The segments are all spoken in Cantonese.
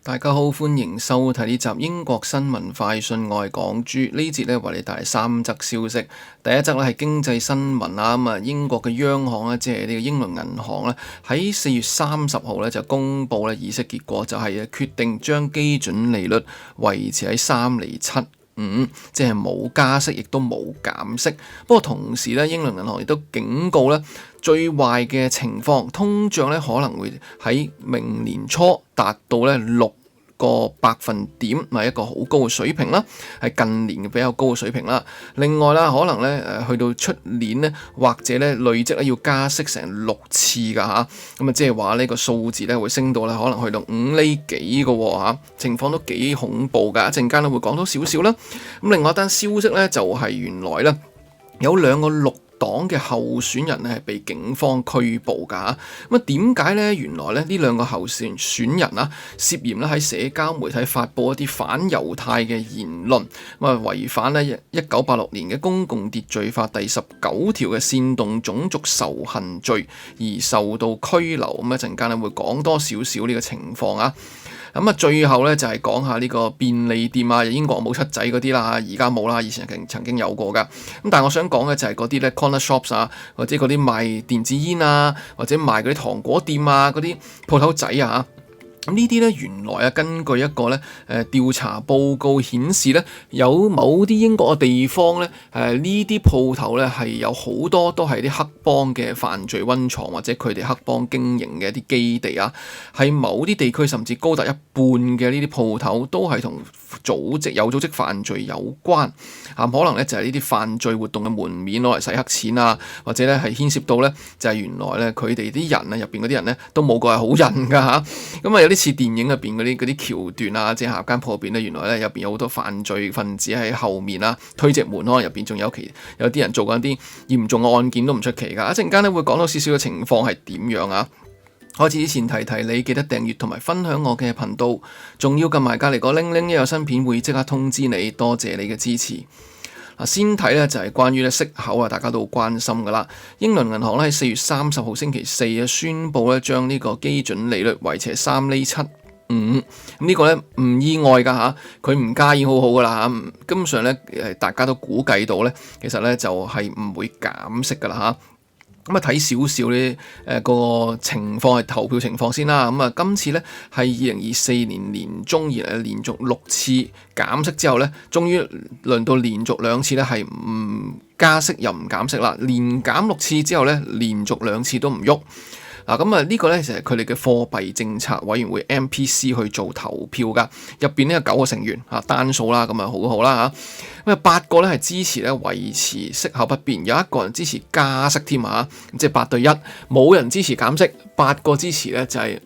大家好，歡迎收睇呢集英國新聞快訊，我係港豬。呢節為你帶來3則消息。第一則咧係經濟新聞啊，英國嘅央行咧，即係呢個英倫銀行咧，喺4月30號咧就公布咧議息結果，就係決定將基準利率維持喺3.75%，即係冇加息，亦都冇減息。不過同時咧，英倫銀行亦都警告咧，最壞嘅情況，通脹咧可能會喺明年初達到咧6%，係一個好高嘅水平啦，係近年嘅比較高嘅水平啦。另外啦，可能咧去到出年咧，或者咧累積咧要加息成6次㗎嚇，咁即係話呢個數字咧會升到咧可能去到5厘幾嘅喎，情況都幾恐怖㗎。一陣間咧會講多少少啦。咁另外一單消息咧就係原來咧有2個綠黨嘅候選人咧係被警方拘捕㗎。咁啊點解呢？原來咧呢2個候選人啊涉嫌咧喺社交媒體發布一啲反猶太嘅言論，咁啊違反咧1986年嘅公共秩序法第19條嘅煽動種族仇恨罪而受到拘留。咁一陣間咧會講多少少呢個情況啊。咁最後咧就係講下呢個便利店啊，英國冇七仔嗰啲啦，而家冇啦，以前曾經有過噶。咁但係我想講嘅就係嗰啲咧 corner shops 啊，或者嗰啲賣電子煙啊，或者賣嗰啲糖果店啊，嗰啲鋪頭仔啊。咁呢啲咧原來根據一個咧調查報告顯示咧，有某啲英國嘅地方咧呢啲鋪頭咧係有好多都係啲黑幫嘅犯罪溫床，或者佢哋黑幫經營嘅一啲基地啊，係某啲地區甚至高達一半嘅呢啲鋪頭都係同有組織犯罪有關啊，可能咧就係呢啲犯罪活動嘅門面攞嚟洗黑錢啊，或者咧係牽涉到咧就係原來咧佢哋啲人啊入邊嗰啲人咧都冇個係好人㗎嚇，咁有啲似電影入邊嗰啲橋段啊，即係下間鋪入邊咧，原來咧入邊有好多犯罪分子喺後面啊，推直門可能入邊仲有啲人做緊啲嚴重嘅案件都唔出奇㗎。一陣間咧會講到少少嘅情況係點樣啊？開始之前提你，記得訂閱同埋分享我嘅頻道，仲要撳埋隔離個鈴鈴，一有新片會即刻通知你。多謝你嘅支持。先睇咧就係關於咧息口啊，大家都好關心噶啦。英倫銀行咧喺4月30號星期四宣布咧將呢個基準利率維持3.75%。咁呢個咧唔意外噶嚇，佢唔加已經好好噶啦嚇。根本上咧大家都估計到咧，其實咧就係唔會減息噶啦嚇。咁睇少少呢個情況係投票情況先啦。今次咧係2024年年中以嚟連續6次減息之後咧，終於輪到連續2次咧係唔加息又唔減息啦。連減6次之後咧，連續2次都唔喐。呢個咧就係佢哋嘅貨幣政策委員會 MPC 去做投票噶，入邊咧有9個成員單數啦，咁好好啦嚇。8個咧係支持咧維持息口不變，有1個人支持加息添嚇，即係8對1，冇人支持減息。8個支持咧就係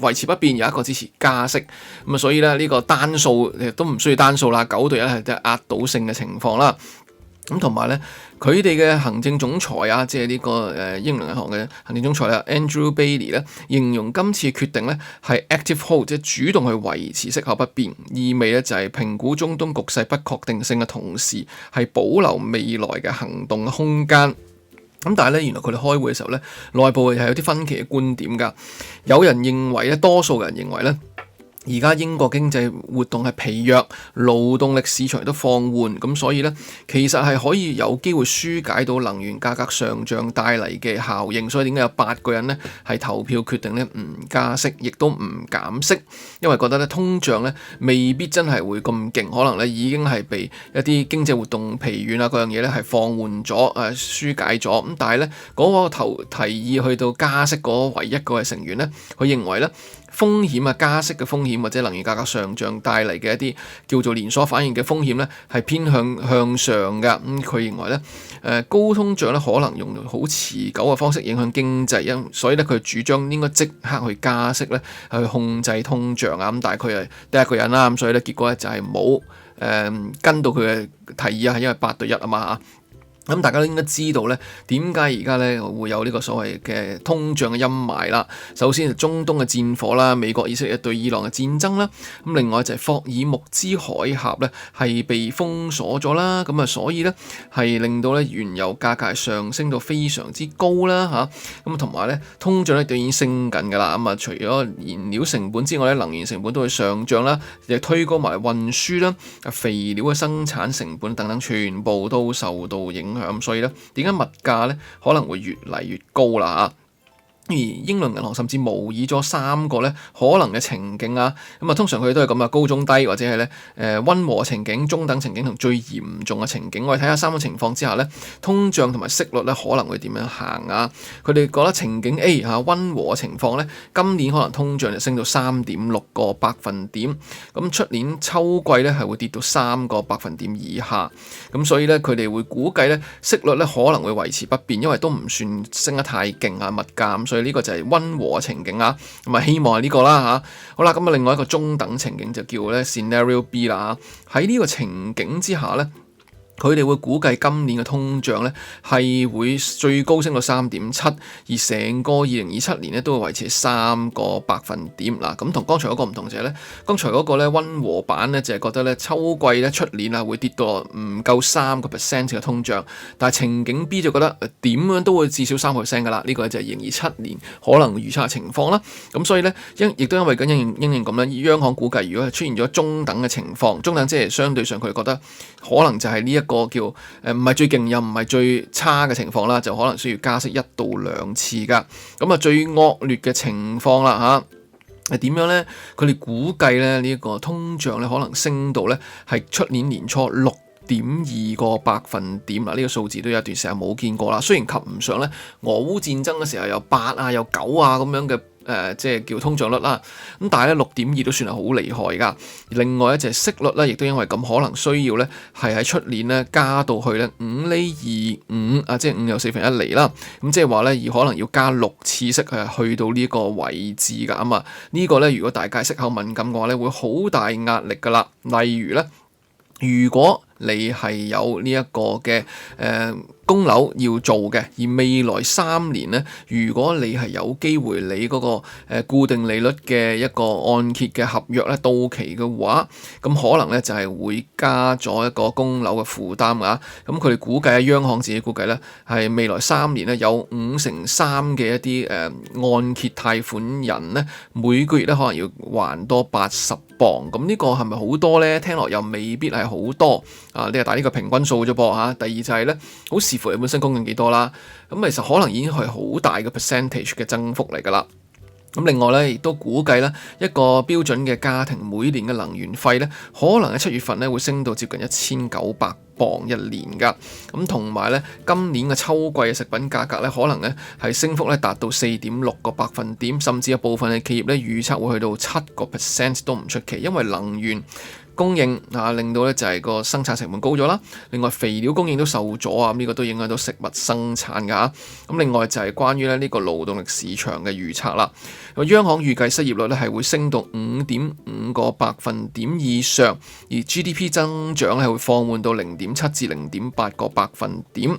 維持不變，有1個支持加息。所以咧呢個單數都唔需要單數啦，9對1係壓倒性嘅情況啦。咁同埋咧，佢哋嘅行政總裁啊，即係呢個英倫銀行嘅行政總裁啊 Andrew Bailey 咧，形容今次決定咧係 active hold， 即係主動去維持息口不變，意味咧就係評估中東局勢不確定性嘅同時，係保留未來嘅行動嘅空間。咁但係咧，原來佢哋開會嘅時候咧，內部係有啲分歧嘅觀點㗎。有人認為咧，多數人認為咧，而家英國經濟活動係疲弱，勞動力市場都放緩，咁所以呢，其實係可以有機會紓解到能源價格上漲帶嚟嘅效應。所以點解有8個人呢係投票決定呢唔加息，亦都唔減息，因為覺得咧通脹呢未必真係會咁勁，可能咧已經係被一啲經濟活動疲軟啊嗰樣嘢咧係放緩咗、紓解咗。咁但係呢嗰個提議去到加息嗰唯一個成員呢，佢認為呢風險啊，加息嘅風險或者能源價格上漲帶嚟嘅一啲叫做連鎖反應嘅風險咧，係偏向上㗎。佢認為咧，高通脹咧可能用好持久嘅方式影響經濟，所以咧佢主張應該即刻去加息咧，去控制通脹啊。咁但係佢係第一個人啦，咁所以咧結果咧就係冇跟到佢嘅提議啊，因為8對1啊嘛嚇。咁大家都應該知道咧，點解而家咧會有呢個所謂嘅通脹嘅陰霾啦。首先係中東嘅戰火啦，美國以色列對伊朗嘅戰爭啦。咁另外就係霍爾木茲海峽咧係被封鎖咗啦。咁啊，所以咧係令到咧原油價格上升到非常之高啦嚇。咁同埋咧通脹咧都已經升緊㗎啦。咁啊，除咗燃料成本之外咧，能源成本都會上漲啦，亦推高埋運輸啦、肥料嘅生產成本等等，全部都受到影響。所以咧，點解物價咧可能會越嚟越高啦？而英倫銀行甚至模擬咗3個咧可能嘅情景啊，咁啊通常佢都係咁啊，高中低或者係咧溫和情景、中等情景同最嚴重嘅情景。我哋睇下3個情況之下咧，通脹同埋息率咧可能會點樣行啊？佢哋覺得情景 A 嚇溫和嘅情況咧，今年可能通脹就升到3.6個百分點，咁出年秋季咧係會跌到3個百分點以下。咁所以咧佢哋會估計咧息率咧可能會維持不變，因為都唔算升得太勁啊物價，所以呢個就係溫和情景啊，咁啊希望係呢個啦嚇。好啦，咁啊另外一個中等情景就叫咧 Scenario B 啦。喺呢個情景之下咧，佢哋會估計今年嘅通脹咧係會最高升到3.7，而成個2027年咧都會維持3個百分點嗱。咁同剛才嗰個唔同就係咧，剛才嗰個咧溫和版咧就係覺得咧秋季咧出年啊會跌到唔夠3% 嘅通脹，但係情景 B 就覺得點樣都會至少3% 㗎啦。呢個就係2027年可能預測嘅情況啦。咁所以咧亦都因為咁因應咁咧，央行估計如果係出現咗中等嘅情況，中等即係相對上佢覺得可能就係呢一個叫唔係最勁又唔係最差嘅情況啦，就可能需要加息1到2次噶。咁啊最惡劣嘅情況啦嚇係點樣咧？佢哋估計咧呢一個通脹咧可能升到咧係出年年初6.2個百分點啦。呢個數字都有一段時間冇見過啦。雖然及唔上咧俄烏戰爭嘅時候有8啊有9啊咁樣嘅。即係叫通脹率啦，咁但係咧6.2都算係好厲害㗎。另外一隻息率咧，亦都因為咁可能需要咧係喺出年咧加到去咧5厘25啊，即係5又1/4厘啦。咁即係話咧，可能要加6次息去到呢個位置㗎。咁啊，呢個咧如果大家息口敏感嘅話咧，會好大壓力㗎啦。例如咧，如果你係有呢一個嘅供樓要做嘅，而未來3年咧，如果你係有機會你嗰個固定利率嘅一個按揭嘅合約咧到期嘅話，咁可能咧就係會加咗一個供樓嘅負擔啊。咁佢哋估計央行自己估計咧係未來3年咧有5/3嘅一啲按揭貸款人咧每個月咧可能要還多80磅。咁呢個係咪好多咧？聽落又未必係好多啊！但係呢個平均數啫噃嚇。第二就係咧，好視乎你本身供應幾多啦。咁其實可能已經係好大嘅 percentage 嘅增幅嚟㗎啦。咁另外咧，亦都估計咧一個標準嘅家庭每年嘅能源費咧，可能喺7月份咧會升到接近1900磅一年㗎。咁同埋咧，今年嘅秋季嘅食品價格咧，可能咧係升幅咧達到4.6個百分點，甚至有部分嘅企業咧預測會去到7% 都唔出奇，因為能源供應令到咧就係個生產成本高咗啦。另外肥料供應都受阻啊，呢個都影響到食物生產㗎。咁另外就係關於咧呢個勞動力市場嘅預測啦。央行預計失業率咧係會升到5.5個百分點以上，而 GDP 增長咧係會放緩到0.7至0.8個百分點。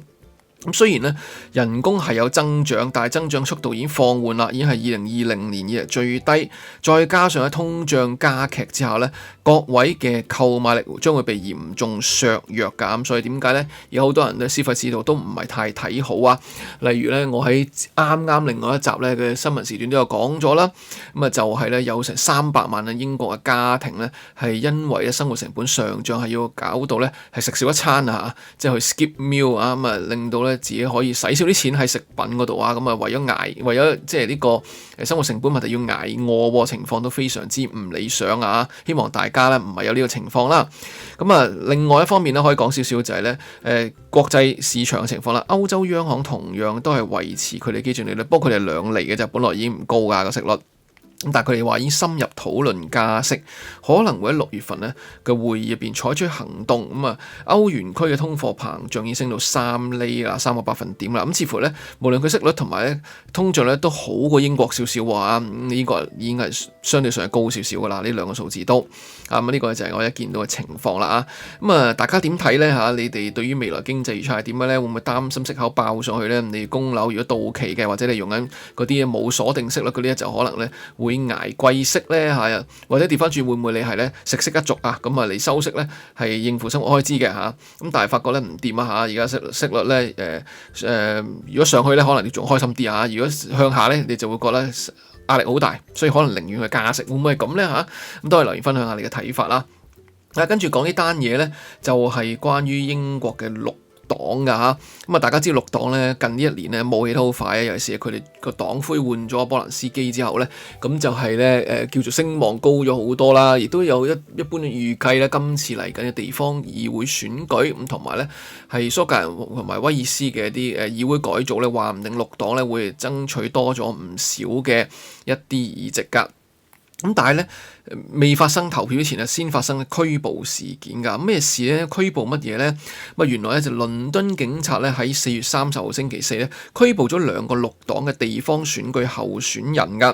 咁雖然咧人工係有增長，但係增長速度已經放緩啦，已經係2020年以嚟最低。再加上喺通脹加劇之下咧，各位嘅購買力將會被嚴重削弱㗎。咁所以點解咧？有好多人咧消費市道都唔係太睇好啊。例如咧，我喺啱啱另外一集咧嘅新聞時段都有講咗啦。咁啊就係咧有成300萬嘅英國嘅家庭咧係因為咧生活成本上漲係要搞到咧係食少一餐啊，即係去 skip meal 啊，咁啊令到咧自己可以使少啲錢喺食品嗰度啊，咁啊為咗即係呢個生活成本問題要捱餓情況都非常之唔理想啊！希望大家咧唔係有呢個情況啦。咁啊，另外一方面咧可以講少少就係咧國際市場嘅情況啦。歐洲央行同樣都係維持佢哋基準利率，不過佢哋2厘嘅就本來已經唔高㗎個息率。咁但係佢哋話已經深入討論加息，可能會喺6月份咧嘅會議入邊採取行動。咁歐元區嘅通貨膨脹已經升到3厘啦，3個百分點啦。咁似乎咧，無論佢息率同埋咧通脹咧都好過英國少少喎。英國已經係相對上係高少少噶啦，呢兩個數字都呢個就係我一見到嘅情況啦。大家點睇咧嚇？你哋對於未來經濟預測係點嘅咧？會唔會擔心息口爆上去咧？你供樓如果到期嘅，或者你用緊嗰啲冇鎖定息率嗰啲就可能咧會捱貴息咧嚇，或者調翻轉會唔會你係咧食息一族啊？咁你收息咧係應付生活開支嘅嚇。咁但係發覺咧唔掂啊嚇，而家息率咧如果上去咧可能你仲開心啲啊，如果向下咧你就會覺得壓力好大，所以可能寧願去加息，會唔會係咁咧嚇？咁都係留言分享下你嘅睇法啦。跟住講呢單嘢咧，就係關於英國嘅綠黨噶嚇。大家知道綠黨咧近呢一年咧冒起得好快啊，尤其是佢哋個黨魁換咗波蘭斯基之後咧，咁就係咧叫做聲望高咗好多啦，亦都有一般嘅預計咧，今次嚟緊嘅地方議會選舉咁同埋咧係蘇格蘭同埋威爾斯嘅一啲議會改組咧，話唔定綠黨咧會爭取多咗唔少嘅一啲議席噶。咁但係咧未發生投票之前咧，先發生拘捕事件㗎。咩事咧？拘捕乜嘢咧？原來咧就倫敦警察咧喺4月30號星期四咧拘捕咗2個綠黨嘅地方選舉候選人㗎。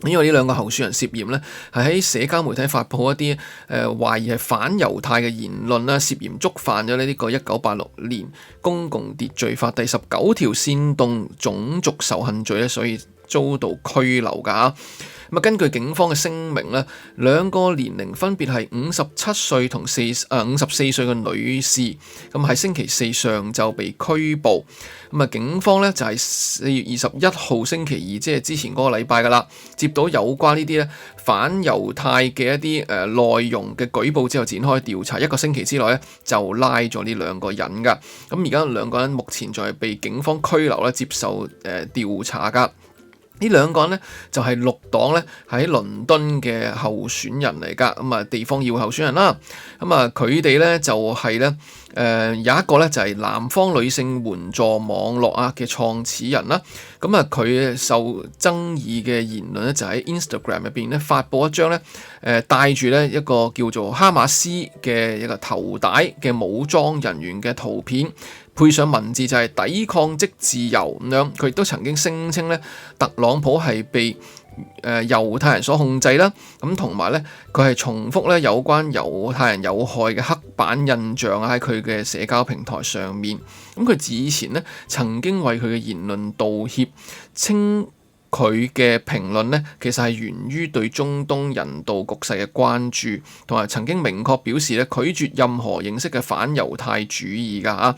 因為呢2個候選人涉嫌咧係喺社交媒體發布一啲懷疑係反猶太嘅言論啦，涉嫌觸犯咗呢個1986年公共秩序法第19條煽動種族仇恨罪咧，所以遭到拘留㗎。根據警方嘅聲明咧，2個年齡分別係57歲同54歲嘅女士，咁喺星期四上晝被拘捕。警方咧就係4月21號星期二，即係之前嗰個禮拜㗎啦，接到有關呢啲咧反猶太嘅一啲內容嘅舉報之後，展開調查。1個星期之內咧就拉咗呢2個人㗎。咁而家2個人目前就係被警方拘留咧，接受調查㗎。呢2個人咧就係綠黨咧喺倫敦嘅候選人嚟㗎，地方議會候選人啦。佢哋咧就係咧有一個咧就係南方女性援助網絡嘅創始人啦。佢受爭議嘅言論咧就喺 Instagram 入邊咧發布一張咧帶住咧一個叫做哈馬斯嘅一個頭帶嘅武裝人員嘅圖片，配上文字就係抵抗即自由咁樣。佢亦都曾經聲稱咧特朗普係被猶太人所控制啦，咁同埋咧佢係重複咧有關猶太人有害嘅黑板印象喺佢嘅社交平台上面。咁佢以前咧曾經為佢嘅言論道歉，稱佢嘅評論咧其實係源於對中東人道局勢嘅關注，同埋曾經明確表示咧拒絕任何形式嘅反猶太主義㗎嚇。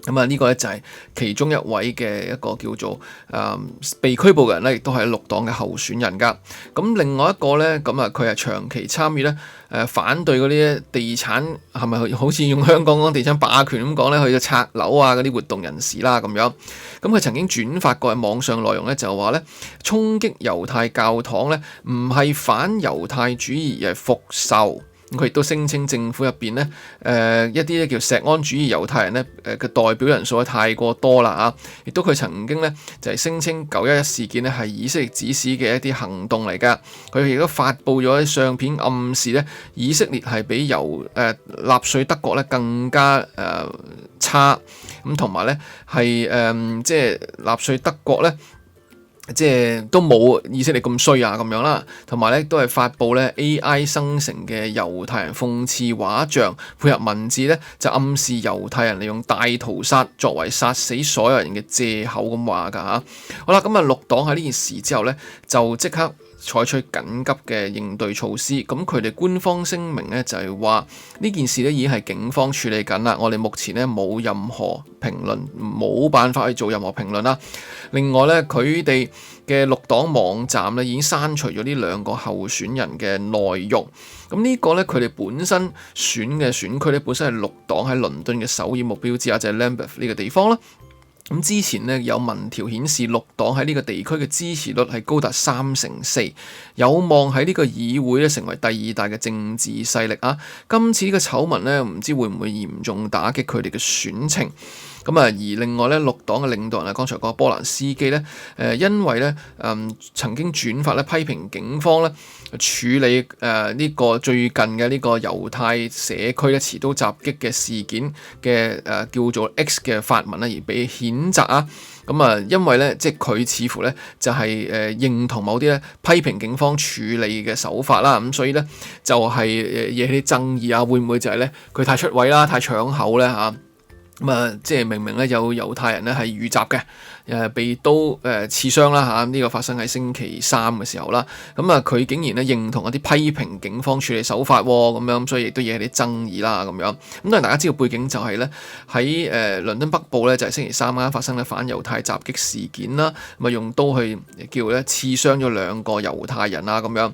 呢個咧就係其中一位嘅一個叫做被拘捕嘅人咧，亦都係綠黨嘅候選人㗎。咁另外一個咧，佢係長期參與咧反對嗰啲地產，係咪好似用香港嗰地產霸權咁講咧？去到拆樓嗰啲活動人士啦咁樣。咁佢曾經轉發過喺網上內容咧，就話咧衝擊猶太教堂咧唔係反猶太主義，而係復仇。佢亦都聲稱政府入邊咧，一啲咧叫錫安主義猶太人咧，嘅代表人數太過多啦啊！亦都佢曾經咧就係聲稱911事件咧係以色列指使嘅一啲行動嚟㗎。佢亦都發布咗啲相片，暗示咧以色列係比納粹德國咧更加差。咁同埋咧係即係納粹德國咧，即係都冇以色列咁衰咁樣啦，同埋咧都係發布咧 AI 生成嘅猶太人諷刺畫像，配合文字咧就暗示猶太人利用大屠殺作為殺死所有人嘅藉口咁話㗎嚇。好啦，綠黨喺呢件事之後咧就即刻採取緊急嘅應對措施。咁佢哋官方聲明咧就係話呢件事咧已經係警方處理緊啦，我哋目前咧冇任何評論，冇辦法去做任何評論啦。另外咧佢哋嘅綠黨網站咧已經刪除咗呢2個候選人嘅內容。咁呢個咧佢哋本身選嘅選區咧本身係綠黨喺倫敦嘅首要目標之一，就係 Lambeth 呢個地方啦。咁之前咧有民調顯示綠黨喺呢個地區嘅支持率係高達34%，有望喺呢個議會咧成為第2大嘅政治勢力啊！今次呢個醜聞咧唔知會唔會嚴重打擊佢哋嘅選情？咁而另外咧，綠黨嘅領導人啊，剛才講波蘭斯基咧，因為咧曾經轉發咧批評警方咧處理呢個最近嘅呢個猶太社區咧持刀襲擊嘅事件嘅叫做 X 嘅發文而被譴責啊。因為咧，即係佢似乎咧就係認同某啲咧批評警方處理嘅手法啦，咁所以咧就係惹起啲爭議啊，會唔會就係咧佢太出位啦、太搶口咧嚇？即係明明咧有猶太人咧係遇襲嘅，被刀刺傷啦嚇，呢個發生喺星期三嘅時候啦。佢竟然咧認同一啲批評警方處理手法喎，咁樣，所以亦都惹起啲爭議啦咁樣。咁但係大家知道背景就係咧喺倫敦北部咧就係星期三啱發生咧反猶太襲擊事件啦，用刀去叫咧刺傷咗2個猶太人啊咁樣。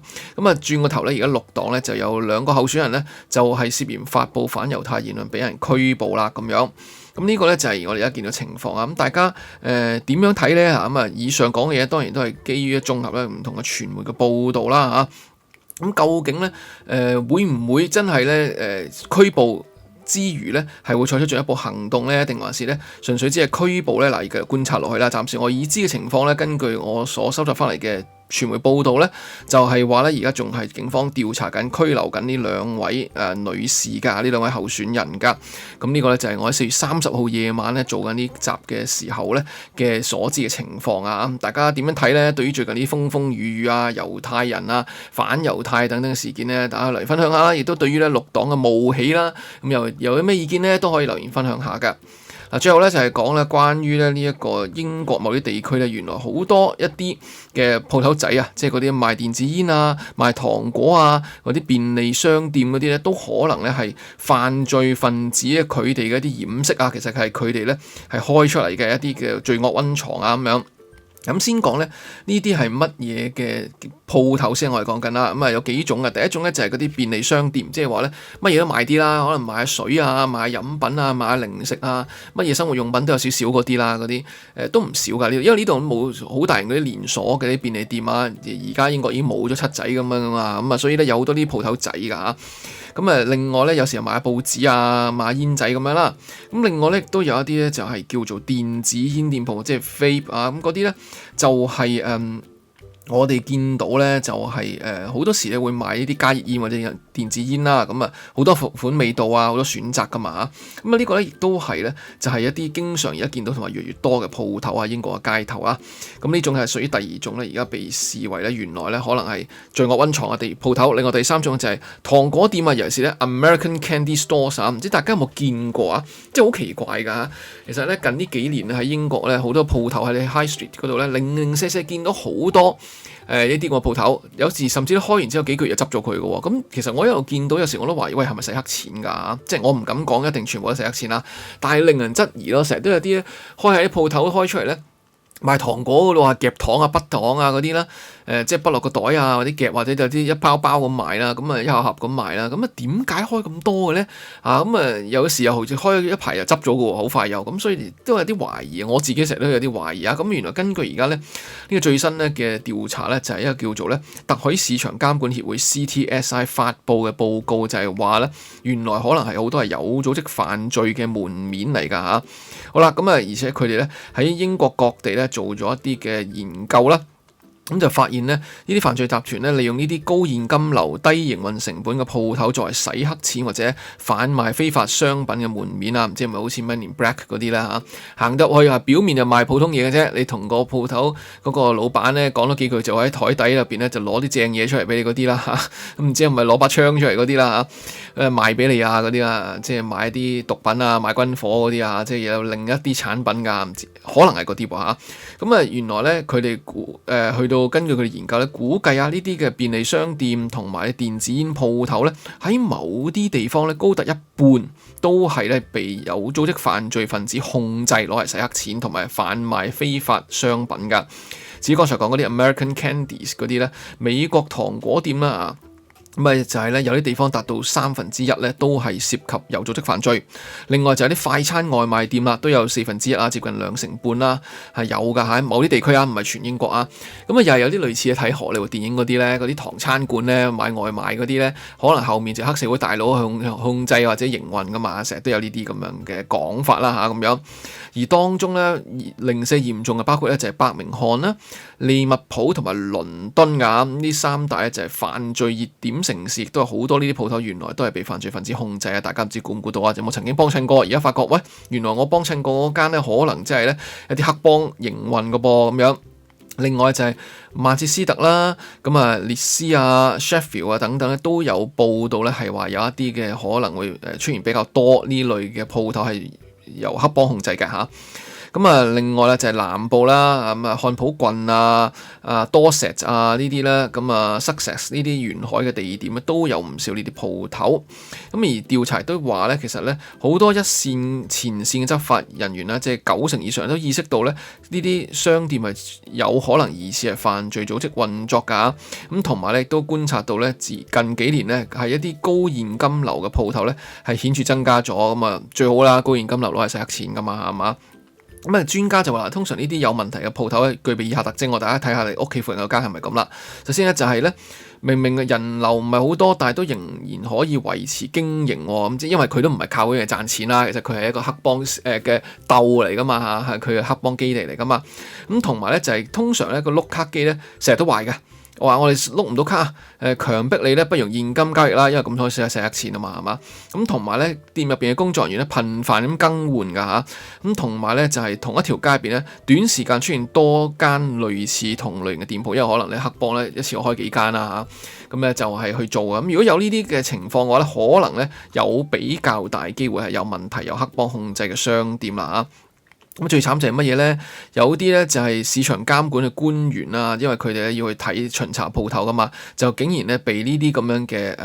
轉個頭咧，而家綠黨咧就有2個候選人咧就係涉嫌發布反猶太言論，俾人拘捕啦咁樣。咁呢個咧就係我哋而家見到情況啊！咁大家點樣睇咧嚇？以上講嘅嘢當然都係基於綜合咧唔同嘅傳媒嘅報導啦嚇。咁究竟咧會唔會真係咧拘捕之餘咧係會採取進一步行動咧，定還是咧純粹只係拘捕咧？嗱，而家觀察落去啦，暫時我已知嘅情況咧，根據我所收集翻嚟嘅傳媒報道咧，就係話咧而家仲係警方調查緊、拘留緊呢2位女士㗎，呢2位候選人㗎。咁呢個咧就係我喺4月30號夜晚咧做緊呢集嘅時候咧嘅所知嘅情況啊！大家點樣睇咧？對於最近啲風風雨雨啊、猶太人啊、反猶太等等嘅事件咧，大家嚟分享下啦。亦都對於咧綠黨嘅冒起啦，咁又有咩意見咧，都可以留言分享下㗎。最後咧就係講咧關於咧呢一個英國某啲地區咧，原來好多一啲嘅鋪頭仔啊，即係嗰啲賣電子煙啊、賣糖果啊、嗰啲便利商店嗰啲咧，都可能咧係犯罪分子咧佢哋嘅一啲掩飾啊，其實係佢哋咧係開出嚟嘅一啲嘅罪惡溫床啊咁樣。咁先講咧，呢啲係乜嘢嘅鋪頭先？我哋講緊啦。有幾種嘅。第一種咧就係嗰啲便利商店，即係話咧乜嘢都買啲啦，可能買下水啊、買下飲品啊、買下零食啊，乜嘢生活用品都有少少嗰啲啦，嗰啲都唔少㗎。因為呢度冇好大型嗰啲連鎖嘅啲便利店啊，而家英國已經冇咗七仔咁樣㗎嘛，咁所以咧有好多啲鋪頭仔㗎嚇。另外咧，有時候買下報紙啊、買下煙仔咁樣啦。另外咧，亦都有一啲咧，就係叫做電子煙店鋪，即係 vape 啊，咁嗰啲咧就係我哋見到咧就係好多時咧會買呢啲加熱煙或者電子煙啦，好多款味道啊，好多選擇噶嘛。呢個咧亦都係咧就係一啲經常而家見到同埋越嚟越多嘅鋪頭啊，英國嘅街頭啊。呢種係屬於第2種咧，而家被視為咧原來咧可能係罪惡溫床嘅鋪頭。另外第3種就係糖果店啊，尤其是咧 American Candy Stores 啊，唔知大家有冇見過啊？即係好奇怪㗎。其實咧近呢幾年喺英國咧好多鋪頭喺你 High Street 嗰度咧零零舍舍見到好多。呢啲個鋪頭，有時甚至都開完之後幾個月就執咗佢嘅喎。咁其實我一路見到有時我都懷疑，喂係咪洗黑錢㗎？即係我唔敢講一定全部都洗黑錢啦，但係令人質疑咯。成日都有啲開喺啲鋪頭開出嚟咧賣糖果嘅喎，夾糖啊、筆糖啊嗰啲啦。即係筆落個袋啊，或者夾或者有啲一包包咁賣啦，咁一盒盒咁賣啦，咁點解開咁多嘅咧？有時又好似開一排又執咗嘅喎，好快又咁，所以都有啲懷疑。我自己成日都有啲懷疑啊。咁原來根據而家咧呢個最新咧嘅調查咧，就係一個叫做咧特許市場監管協會 CTSI 發布嘅報告，就係話咧原來可能係好多係有組織犯罪嘅門面嚟㗎嚇。好啦，而且佢哋咧喺英國各地咧做咗一啲嘅研究啦。咁就發現咧，呢啲犯罪集團咧，利用呢啲高現金流、低營運成本嘅鋪頭作為洗黑錢或者販賣非法商品嘅門面啊，唔知係咪好似 Men in Black 嗰啲啦嚇？行得去表面就賣普通嘢嘅啫，你同個鋪頭嗰個老闆咧講多幾句，就喺台底入邊咧就攞啲正嘢出嚟俾你嗰啲啦嚇，咁唔知係咪攞把槍出嚟嗰啲啦嚇？賣俾你啊嗰啲啦，即係買啲毒品啊、買軍火嗰啲啊，即係有另一啲產品㗎，唔知可能係嗰啲喎嚇。原來咧佢哋去到根據佢哋研究咧，估計呢啲嘅便利商店同埋電子煙鋪頭咧，喺某啲地方咧，高達一半都係咧被有組織犯罪分子控制攞嚟洗黑錢同埋販賣非法商品㗎。至於剛才講嗰啲 American Candies 嗰啲咧，美國糖果店啦咁就係咧，有啲地方達到1/3咧都係涉及有組織犯罪。另外就係啲快餐外賣店啦，都有1/4啦，接近2成半啦，係有㗎喺某啲地區啊，唔係全英國啊。咁又係有啲類似嘅睇荷里活電影嗰啲咧，嗰啲唐餐館咧買外賣嗰啲咧，可能後面就黑社會大佬控制或者營運㗎嘛，成日都有呢啲咁樣嘅講法啦咁樣。而當中咧零舍嚴重嘅包括咧就係伯明翰啦、利物浦同埋倫敦㗎，呢3大咧就係犯罪熱點城市，亦都有好多呢啲鋪頭原來都係被犯罪分子控制啊！大家唔知估唔估到啊？有冇曾經幫襯過？而家發覺喂，原來我幫襯過嗰間咧，可能真係咧一啲黑幫營運嘅噃咁樣。另外就係曼徹斯特啦，列斯啊、Sheffield 啊等等咧都有報道咧，係話有一啲嘅可能會出現比較多呢類嘅鋪頭係由黑幫控制嘅嚇。另外咧就係南部啦，漢普郡啊、Dorset 啊呢啲咧，Sussex 呢啲沿海嘅地點咧都有唔少呢啲鋪頭。而調查都話咧，其實咧好多一線前線嘅執法人員咧，即係90%以上都意識到咧呢啲商店係有可能疑似係犯罪組織運作㗎。同埋咧都觀察到咧，近幾年咧係一啲高現金流嘅鋪頭咧係顯著增加咗。最好啦，高現金流攞嚟洗黑錢㗎嘛，係嘛？專家就話通常呢啲有問題嘅鋪頭咧，具備以下特徵，我大家睇下你屋企附近嗰間係咪咁啦。首先咧就係咧，明明人流唔係好多，但係都仍然可以維持經營喎。因為佢都唔係靠嗰樣嘢賺錢啦，其實佢係一個黑幫嘅竇嚟噶嘛嚇，係佢嘅黑幫基地嚟噶嘛。同埋咧就係通常咧個碌卡機咧成日都壞嘅。我哋碌唔到卡，強迫你咧不用現金交易啦，因為咁可以洗黑錢啊嘛，係嘛？同埋咧店入邊嘅工作人員咧頻繁咁更換㗎嚇，同埋咧就係同一條街入邊咧短時間出現多間類似同類型嘅店鋪，因為可能你黑幫咧一次過開幾間啦嚇，咁咧就係去做啊。咁如果有呢啲嘅情況嘅話咧，可能咧有比較大機會係有問題，有黑幫控制嘅商店啦嚇。最慘就係乜嘢咧？有啲咧就係市場監管嘅官員啦，因為佢哋咧要去睇巡查鋪頭噶嘛，就竟然咧被呢啲咁樣嘅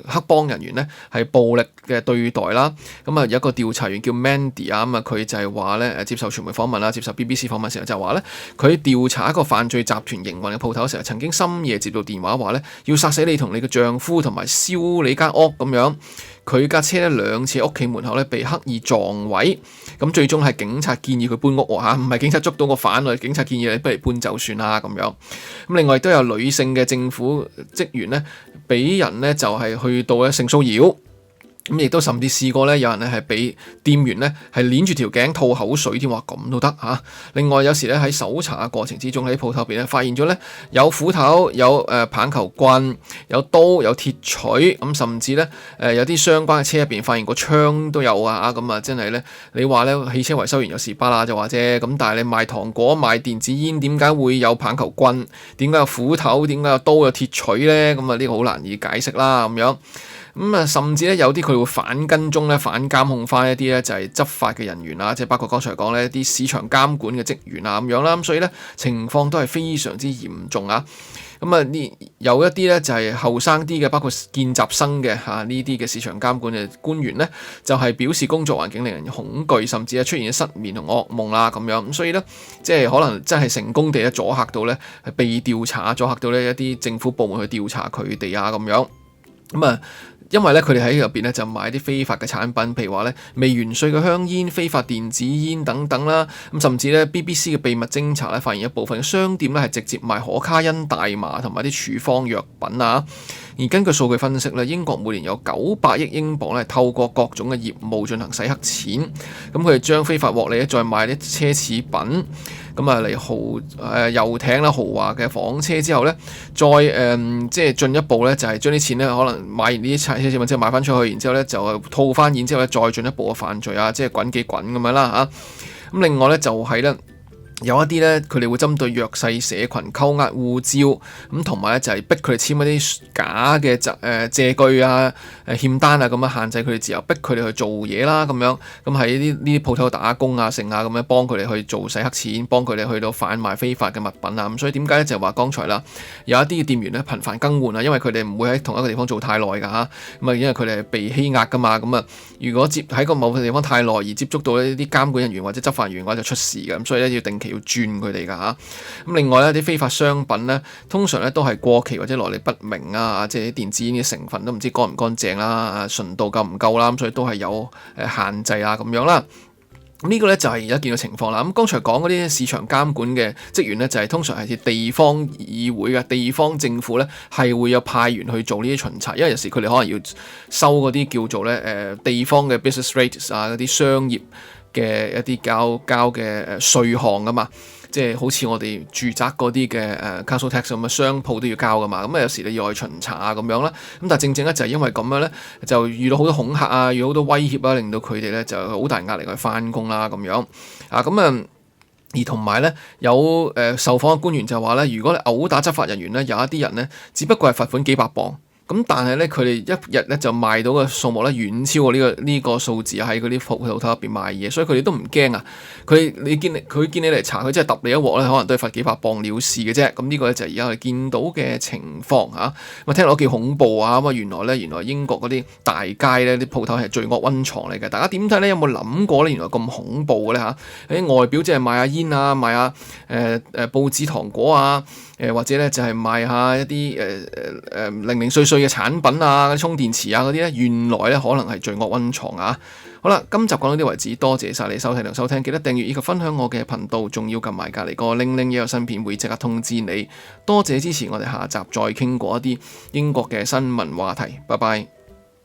黑幫人員咧係暴力嘅對待啦。有一個調查員叫 Mandy 啊，佢就係話咧接受傳媒訪問啦，接受 BBC 訪問嘅時候就話咧，佢調查一個犯罪集團營運嘅鋪頭嘅時候，曾經深夜接到電話話咧要殺死你同你嘅丈夫，同埋燒你間屋咁樣。佢架車咧2次喺屋企門口咧被刻意撞毀，最終係警察建議佢搬屋喎，唔係警察捉到個犯，警察建議你不如搬就算啦咁樣。另外都有女性嘅政府職員咧，俾人咧就係去到性騷擾。亦都甚至試過咧，有人咧係俾店員咧係捏住條頸吐口水添，話咁都得嚇。另外有時咧喺搜查嘅過程之中，喺鋪頭入邊咧發現咗咧有斧頭、有棒球棍、有刀、有鐵錘，甚至咧有啲相關嘅車入邊發現個槍都有啊！真係咧，你話咧汽車維修員有時巴啦就話啫，咁但係你賣糖果、賣電子煙，點解會有棒球棍？點解有斧頭？點解有刀、有鐵錘咧？呢個好難以解釋啦咁樣。甚至咧有啲佢會反跟蹤咧、反監控翻一啲咧就係執法嘅人員啦，即係包括剛才講咧啲市場監管嘅職員啊咁樣啦，所以咧情況都係非常之嚴重啊。有一啲咧就係後生啲嘅，包括見習生嘅呢啲嘅市場監管嘅官員咧，就係表示工作環境令人恐懼，甚至係出現咗失眠同噩夢啦咁樣。咁所以咧，即係可能真係成功地咧阻嚇到咧被調查，阻嚇到咧一啲政府部門去調查佢哋啊咁樣。因為咧，佢哋喺入邊咧就買啲非法嘅產品，譬如話咧未完稅嘅香煙、非法電子煙等等啦。甚至咧 BBC 嘅秘密偵查咧，發現一部分嘅商店咧係直接賣可卡因、大麻同埋啲處方藥品啊。而根據數據分析咧，英國每年有900億英鎊咧透過各種嘅業務進行洗黑錢。佢哋將非法獲利咧再賣啲奢侈品，嚟遊艇啦、豪華嘅房車之後咧，再即係進一步咧就係將啲錢咧可能買完呢啲奢侈品之後賣翻出去，然之後咧就套翻現之後咧再進一步嘅犯罪啊，即係滾幾滾咁樣啦嚇。另外咧就係咧。有一啲咧，佢哋會針對弱勢社群扣押護照，同埋咧就係逼佢哋簽一啲假嘅借據啊、欠單啊，咁樣限制佢哋自由，逼佢哋去做嘢啦，咁樣咁喺呢啲鋪頭打工啊、剩啊咁樣幫佢哋去做洗黑錢，幫佢哋去到販賣非法嘅物品啊。咁所以點解咧就係話剛才啦，有一啲嘅店員咧頻繁更換啊，因為佢哋唔會喺同一個地方做太耐㗎嚇，因為佢哋係被欺壓㗎嘛。如果喺個某個地方太耐而接觸到呢啲監管人員或者執法人員嘅話就出事㗎，咁所以咧要定期要轉佢哋㗎嚇。咁另外咧啲非法商品咧，通常咧都係過期或者來歷不明啊，即係啲電子煙嘅成分都唔知乾唔乾淨啦，純度夠唔夠啦，咁所以都係有限制啊咁樣啦。呢個咧就係而家見到情況啦。咁剛才講嗰啲市場監管嘅職員咧，就係通常係地方議會嘅地方政府咧，係會有派員去做呢啲巡查，因為有時佢哋可能要收嗰啲叫做咧地方嘅 business rates 啊，嗰啲商業嘅一啲交嘅稅項噶嘛。即係好似我哋住宅嗰啲嘅council tax 咁嘅商鋪都要交噶嘛，咁有時你要去巡查啊咁樣啦，咁但係正正咧就係因為咁樣咧，就遇到好多恐嚇啊，遇到好多威脅啊，令到佢哋咧就好大壓力去翻工啦咁樣啊，咁而同埋咧有受訪嘅官員就話咧，如果你毆打執法人員咧，有一啲人咧，只不過係罰款幾百磅。咁但係咧，佢哋一日咧就賣到嘅數目咧遠超過呢個數字喺嗰啲鋪頭入邊賣嘢，所以佢哋都唔驚啊！佢見你嚟查，佢真係揼你一鑊咧，可能都係罰幾百磅了事嘅啫。咁呢個咧就係而家我哋見到嘅情況嚇。咁聽落幾恐怖啊！咁原來英國嗰啲大街咧啲鋪頭係罪惡溫床嚟嘅。大家點睇咧？有冇諗過咧？原來咁恐怖嘅咧嚇？喺外表即係賣下煙啊，賣下報紙糖果啊。或者咧就係賣下一啲零零碎碎嘅產品啊，充電池啊嗰啲咧，原來咧可能係罪惡溫床啊！好啦，今集講到呢啲為止，多謝晒你收睇同收聽，記得訂閱以及分享我嘅頻道，仲要撳埋隔離個鈴鈴，一有新片會即刻通知你。多謝支持，我哋下集再傾過一啲英國嘅新聞話題，拜拜。